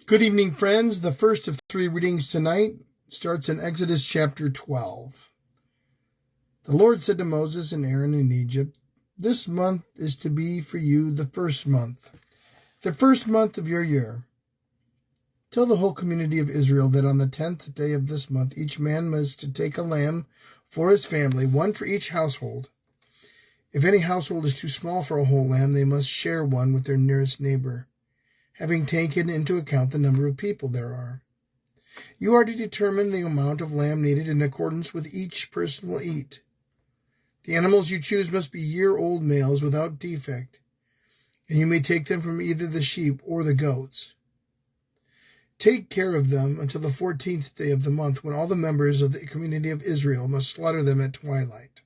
Good evening, friends. The first of three readings tonight starts in Exodus chapter 12. The Lord said to Moses and Aaron in Egypt, "This month is to be for you the first month of your year. Tell the whole community of Israel that on the 10th day of this month each man must take a lamb for his family, one for each household. If any household is too small for a whole lamb, they must share one with their nearest neighbor, having taken into account the number of people there are. You are to determine the amount of lamb needed in accordance with each person will eat. The animals you choose must be year-old males without defect, and you may take them from either the sheep or the goats. Take care of them until the 14th day of the month, when all the members of the community of Israel must slaughter them at twilight.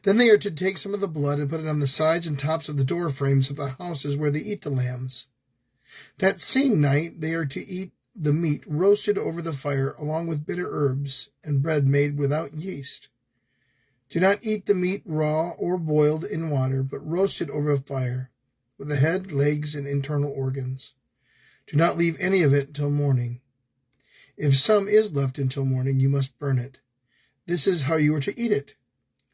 Then they are to take some of the blood and put it on the sides and tops of the door frames of the houses where they eat the lambs. That same night they are to eat the meat roasted over the fire, along with bitter herbs and bread made without yeast. Do not eat the meat raw or boiled in water, but roasted over a fire, with the head, legs, and internal organs. Do not leave any of it till morning. If some is left until morning, you must burn it. This is how you are to eat it: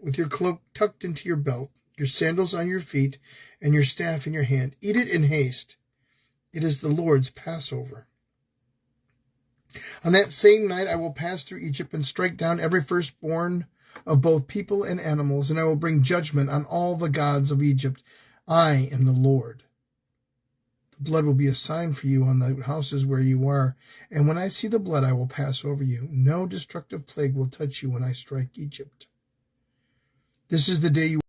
with your cloak tucked into your belt, your sandals on your feet, and your staff in your hand. Eat it in haste. It is the Lord's Passover. On that same night I will pass through Egypt and strike down every firstborn of both people and animals, and I will bring judgment on all the gods of Egypt. I am the Lord. The blood will be a sign for you on the houses where you are, and when I see the blood I will pass over you. No destructive plague will touch you when I strike Egypt. This is the day you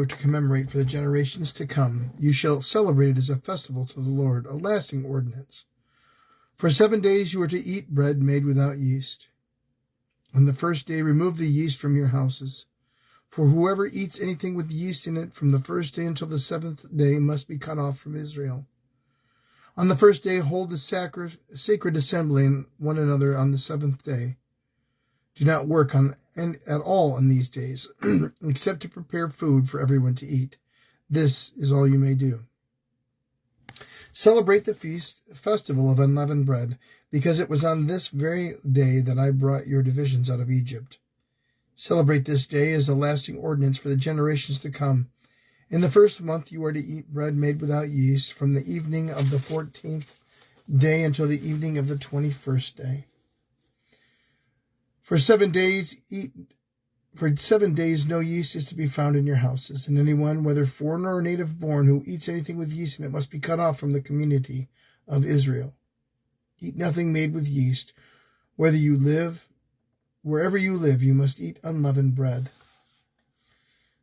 are to commemorate for the generations to come. You shall celebrate it as a festival to the Lord, a lasting ordinance. For 7 days you are to eat bread made without yeast. On the first day remove the yeast from your houses. For whoever eats anything with yeast in it from the first day until the 7th day must be cut off from Israel. On the first day hold the sacred assembly and one another on the 7th day. Do not work at all on these days, except to prepare food for everyone to eat. This is all you may do. Celebrate the festival of unleavened bread, because it was on this very day that I brought your divisions out of Egypt. Celebrate this day as a lasting ordinance for the generations to come. In the first month you are to eat bread made without yeast from the evening of the 14th day until the evening of the 21st day. For 7 days no yeast is to be found in your houses, and anyone, whether foreigner or native born, who eats anything with yeast in it must be cut off from the community of Israel. Eat nothing made with yeast. Wherever you live, you must eat unleavened bread.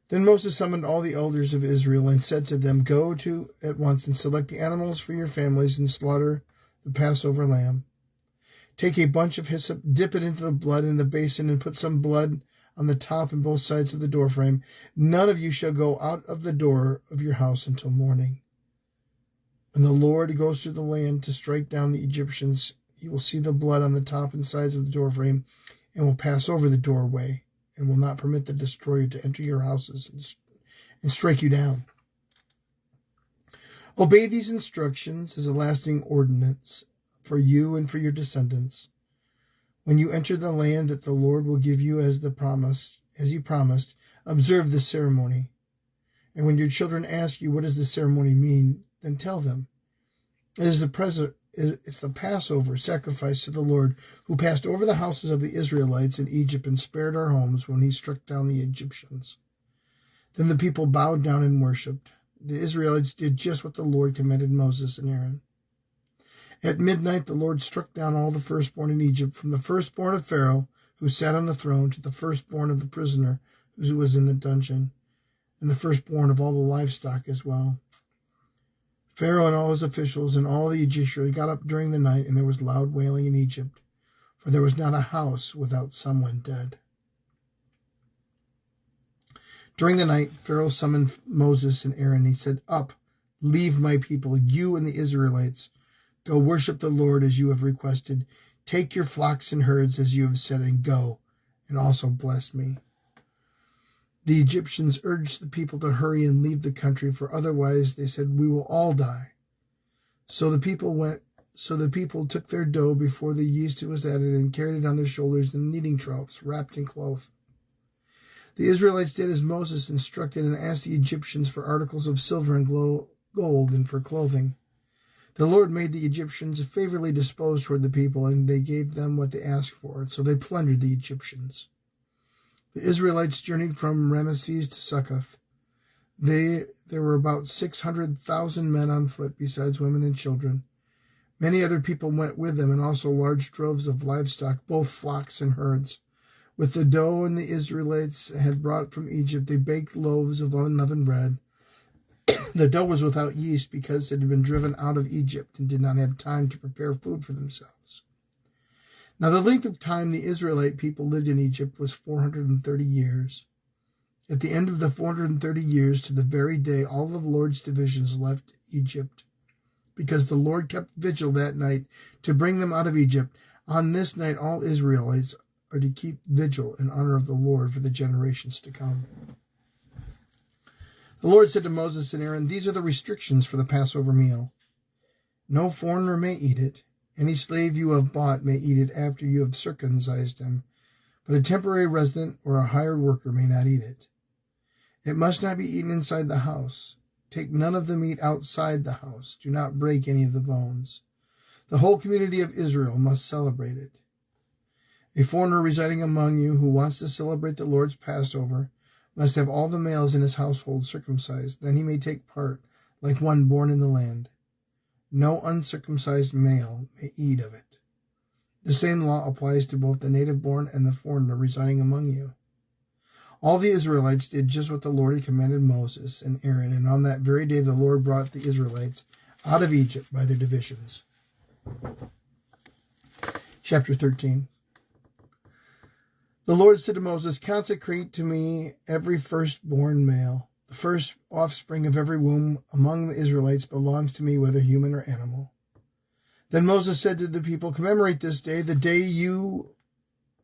Then Moses summoned all the elders of Israel and said to them, Go at once and select the animals for your families and slaughter the Passover lamb. Take a bunch of hyssop, dip it into the blood in the basin, and put some blood on the top and both sides of the doorframe. None of you shall go out of the door of your house until morning. When the Lord goes through the land to strike down the Egyptians, he will see the blood on the top and sides of the doorframe and will pass over the doorway, and will not permit the destroyer to enter your houses and strike you down. Obey these instructions as a lasting ordinance for you and for your descendants. When you enter the land that the Lord will give you as he promised, observe this ceremony. And when your children ask you, what does the ceremony mean, then tell them. It's the Passover sacrifice to the Lord, who passed over the houses of the Israelites in Egypt and spared our homes when he struck down the Egyptians. Then the people bowed down and worshipped. The Israelites did just what the Lord commanded Moses and Aaron. At midnight the Lord struck down all the firstborn in Egypt, from the firstborn of Pharaoh, who sat on the throne, to the firstborn of the prisoner who was in the dungeon, and the firstborn of all the livestock as well. Pharaoh and all his officials and all the Egyptians got up during the night, and there was loud wailing in Egypt, for there was not a house without someone dead. During the night, Pharaoh summoned Moses and Aaron. He said, Up, leave my people, you and the Israelites. Go worship the Lord as you have requested. Take your flocks and herds as you have said, and go. and also bless me." The Egyptians urged the people to hurry and leave the country, for otherwise, they said, "we will all die." So the people took their dough before the yeast was added and carried it on their shoulders in kneading troughs, wrapped in cloth. The Israelites did as Moses instructed and asked the Egyptians for articles of silver and gold and for clothing. The Lord made the Egyptians favorably disposed toward the people, and they gave them what they asked for, so they plundered the Egyptians. The Israelites journeyed from Ramesses to Succoth. There were about 600,000 men on foot, besides women and children. Many other people went with them, and also large droves of livestock, both flocks and herds. With the dough the Israelites had brought from Egypt, they baked loaves of unleavened bread. The dough was without yeast because it had been driven out of Egypt and did not have time to prepare food for themselves. Now the length of time the Israelite people lived in Egypt was 430 years. At the end of the 430 years, to the very day, all the Lord's divisions left Egypt, because the Lord kept vigil that night to bring them out of Egypt. On this night, all Israelites are to keep vigil in honor of the Lord for the generations to come. The Lord said to Moses and Aaron, "These are the restrictions for the Passover meal. No foreigner may eat it. Any slave you have bought may eat it after you have circumcised him, but a temporary resident or a hired worker may not eat it. It must not be eaten inside the house. Take none of the meat outside the house. Do not break any of the bones. The whole community of Israel must celebrate it. A foreigner residing among you who wants to celebrate the Lord's Passover must have all the males in his household circumcised. Then he may take part like one born in the land. No uncircumcised male may eat of it. The same law applies to both the native-born and the foreigner residing among you." All the Israelites did just what the Lord had commanded Moses and Aaron, and on that very day the Lord brought the Israelites out of Egypt by their divisions. Chapter 13. The Lord said to Moses, "Consecrate to me every firstborn male. The first offspring of every womb among the Israelites belongs to me, whether human or animal." Then Moses said to the people, "Commemorate this day, the day you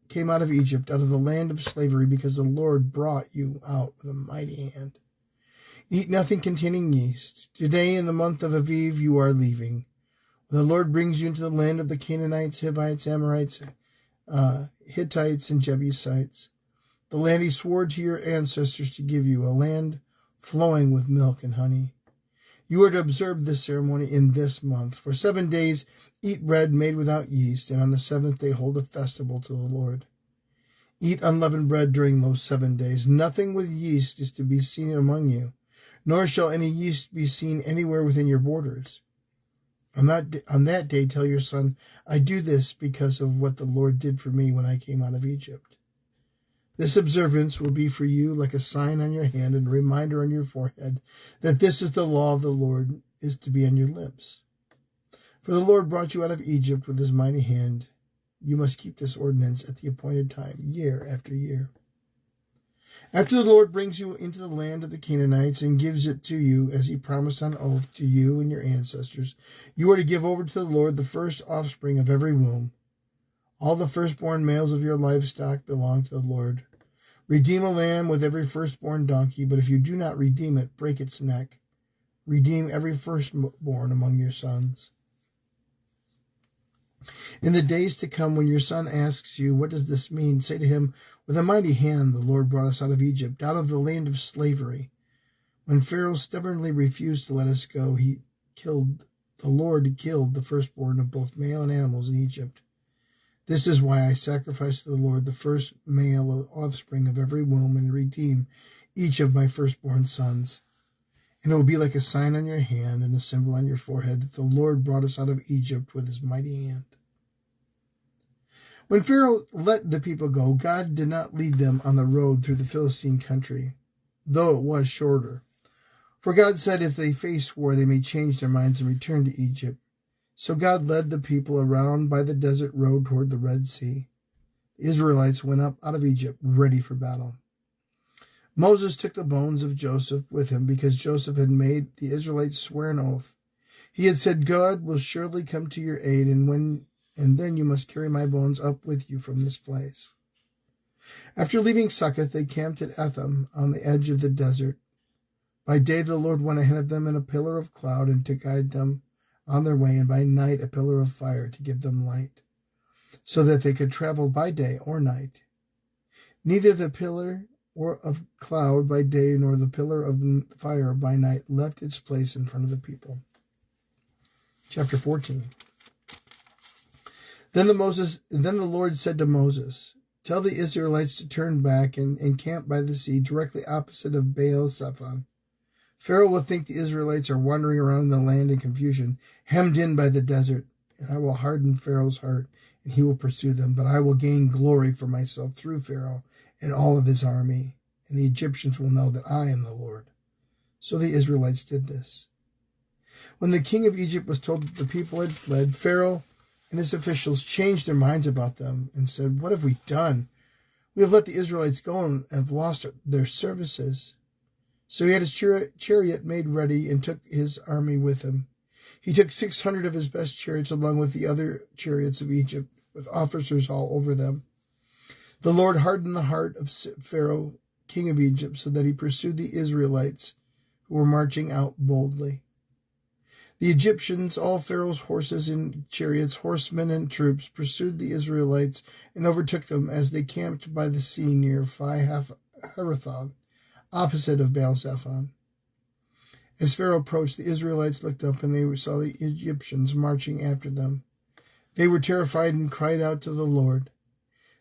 came out of Egypt, out of the land of slavery, because the Lord brought you out with a mighty hand. Eat nothing containing yeast. Today in the month of Aviv you are leaving. When the Lord brings you into the land of the Canaanites, Hivites, Amorites, Hittites, and Jebusites, the land he swore to your ancestors to give you, a land flowing with milk and honey. You are to observe this ceremony in this month. For 7 days eat bread made without yeast, and on the 7th day hold a festival to the Lord. Eat unleavened bread during those 7 days. Nothing with yeast is to be seen among you, nor shall any yeast be seen anywhere within your borders. On that day tell your son, I do this because of what the Lord did for me when I came out of Egypt. This observance will be for you like a sign on your hand and a reminder on your forehead that this is the law of the Lord is to be on your lips. For the Lord brought you out of Egypt with his mighty hand. You must keep this ordinance at the appointed time, year after year. After the Lord brings you into the land of the Canaanites and gives it to you, as he promised on oath to you and your ancestors, you are to give over to the Lord the first offspring of every womb. All the firstborn males of your livestock belong to the Lord. Redeem a lamb with every firstborn donkey, but if you do not redeem it, break its neck. Redeem every firstborn among your sons. In the days to come, when your son asks you, what does this mean? Say to him, with a mighty hand the Lord brought us out of Egypt, out of the land of slavery. When Pharaoh stubbornly refused to let us go, the Lord killed the firstborn of both male and animals in Egypt. This is why I sacrifice to the Lord the first male offspring of every womb and redeem each of my firstborn sons. And it will be like a sign on your hand and a symbol on your forehead that the Lord brought us out of Egypt with his mighty hand. When Pharaoh let the people go, God did not lead them on the road through the Philistine country, though it was shorter. For God said if they face war, they may change their minds and return to Egypt. So God led the people around by the desert road toward the Red Sea. The Israelites went up out of Egypt, ready for battle. Moses took the bones of Joseph with him because Joseph had made the Israelites swear an oath. He had said, God will surely come to your aid, and then you must carry my bones up with you from this place. After leaving Succoth, they camped at Etham on the edge of the desert. By day the Lord went ahead of them in a pillar of cloud and to guide them on their way, and by night a pillar of fire to give them light, so that they could travel by day or night. Neither the pillar of cloud by day nor the pillar of fire by night left its place in front of the people. Chapter 14. Then the Lord said to Moses, "Tell the Israelites to turn back and camp by the sea directly opposite of Baal-Zephon. Pharaoh will think the Israelites are wandering around in the land in confusion, hemmed in by the desert, and I will harden Pharaoh's heart, and he will pursue them. But I will gain glory for myself through Pharaoh and all of his army, and the Egyptians will know that I am the Lord." So the Israelites did this. When the king of Egypt was told that the people had fled, Pharaoh and his officials changed their minds about them and said, "What have we done? We have let the Israelites go and have lost their services." So he had his chariot made ready and took his army with him. He took 600 of his best chariots along with the other chariots of Egypt, with officers all over them. The Lord hardened the heart of Pharaoh, king of Egypt, so that he pursued the Israelites who were marching out boldly. The Egyptians, all Pharaoh's horses and chariots, horsemen and troops, pursued the Israelites and overtook them as they camped by the sea near Pi-hahiroth, opposite of Baal-Zephon. As Pharaoh approached, the Israelites looked up and they saw the Egyptians marching after them. They were terrified and cried out to the Lord.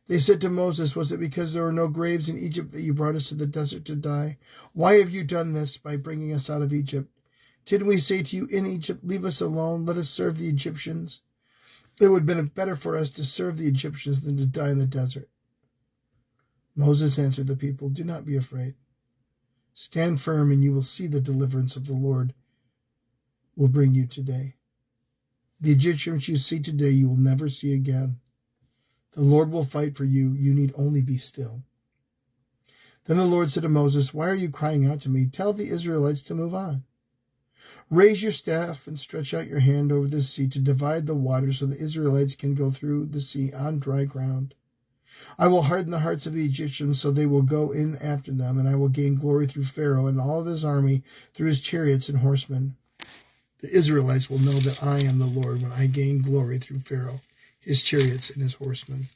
They said to Moses, "Was it because there were no graves in Egypt that you brought us to the desert to die? Why have you done this by bringing us out of Egypt? Didn't we say to you in Egypt, 'Leave us alone, let us serve the Egyptians'? It would have been better for us to serve the Egyptians than to die in the desert." Moses answered the people, "Do not be afraid. Stand firm, and you will see the deliverance of the Lord will bring you today. The Egyptians you see today you will never see again. The Lord will fight for you. You need only be still." Then the Lord said to Moses, "Why are you crying out to me? Tell the Israelites to move on. Raise your staff and stretch out your hand over the sea to divide the water so the Israelites can go through the sea on dry ground. I will harden the hearts of the Egyptians so they will go in after them, and I will gain glory through Pharaoh and all of his army, through his chariots and horsemen. The Israelites will know that I am the Lord when I gain glory through Pharaoh, his chariots, and his horsemen."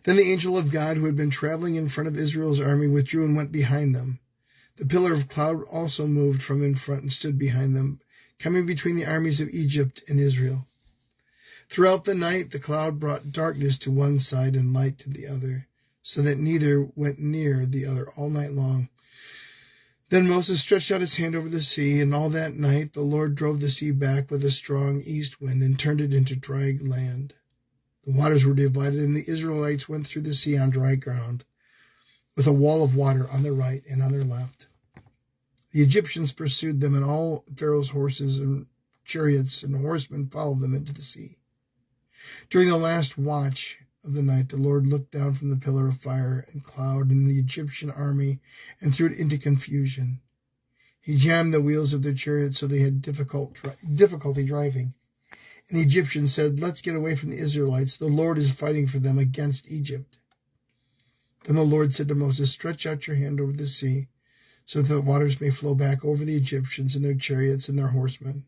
Then the angel of God who had been traveling in front of Israel's army withdrew and went behind them. The pillar of cloud also moved from in front and stood behind them, coming between the armies of Egypt and Israel. Throughout the night the cloud brought darkness to one side and light to the other, so that neither went near the other all night long. Then Moses stretched out his hand over the sea, and all that night the Lord drove the sea back with a strong east wind and turned it into dry land. The waters were divided, and the Israelites went through the sea on dry ground, with a wall of water on their right and on their left. The Egyptians pursued them, and all Pharaoh's horses and chariots and horsemen followed them into the sea. During the last watch of the night, the Lord looked down from the pillar of fire and cloud in the Egyptian army and threw it into confusion. He jammed the wheels of their chariots so they had difficulty driving. And the Egyptians said, "Let's get away from the Israelites. The Lord is fighting for them against Egypt." Then the Lord said to Moses, "Stretch out your hand over the sea, so that the waters may flow back over the Egyptians and their chariots and their horsemen."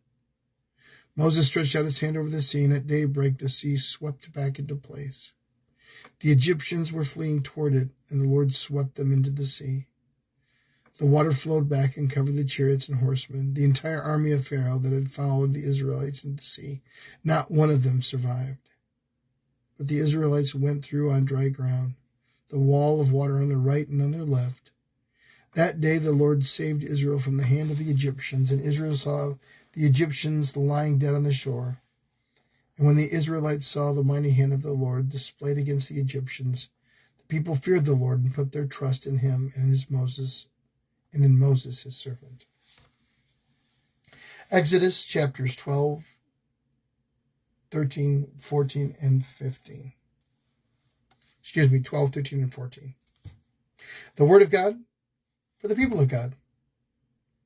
Moses stretched out his hand over the sea, and at daybreak the sea swept back into place. The Egyptians were fleeing toward it, and the Lord swept them into the sea. The water flowed back and covered the chariots and horsemen, the entire army of Pharaoh that had followed the Israelites into the sea. Not one of them survived. But the Israelites went through on dry ground, the wall of water on their right and on their left. That day the Lord saved Israel from the hand of the Egyptians, and Israel saw the Egyptians lying dead on the shore. And when the Israelites saw the mighty hand of the Lord displayed against the Egyptians, the people feared the Lord and put their trust in him and in Moses his servant. Exodus chapters 12, 13, 14, and 15. 12, 13, and 14. The word of God for the people of God.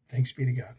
Thanks be to God.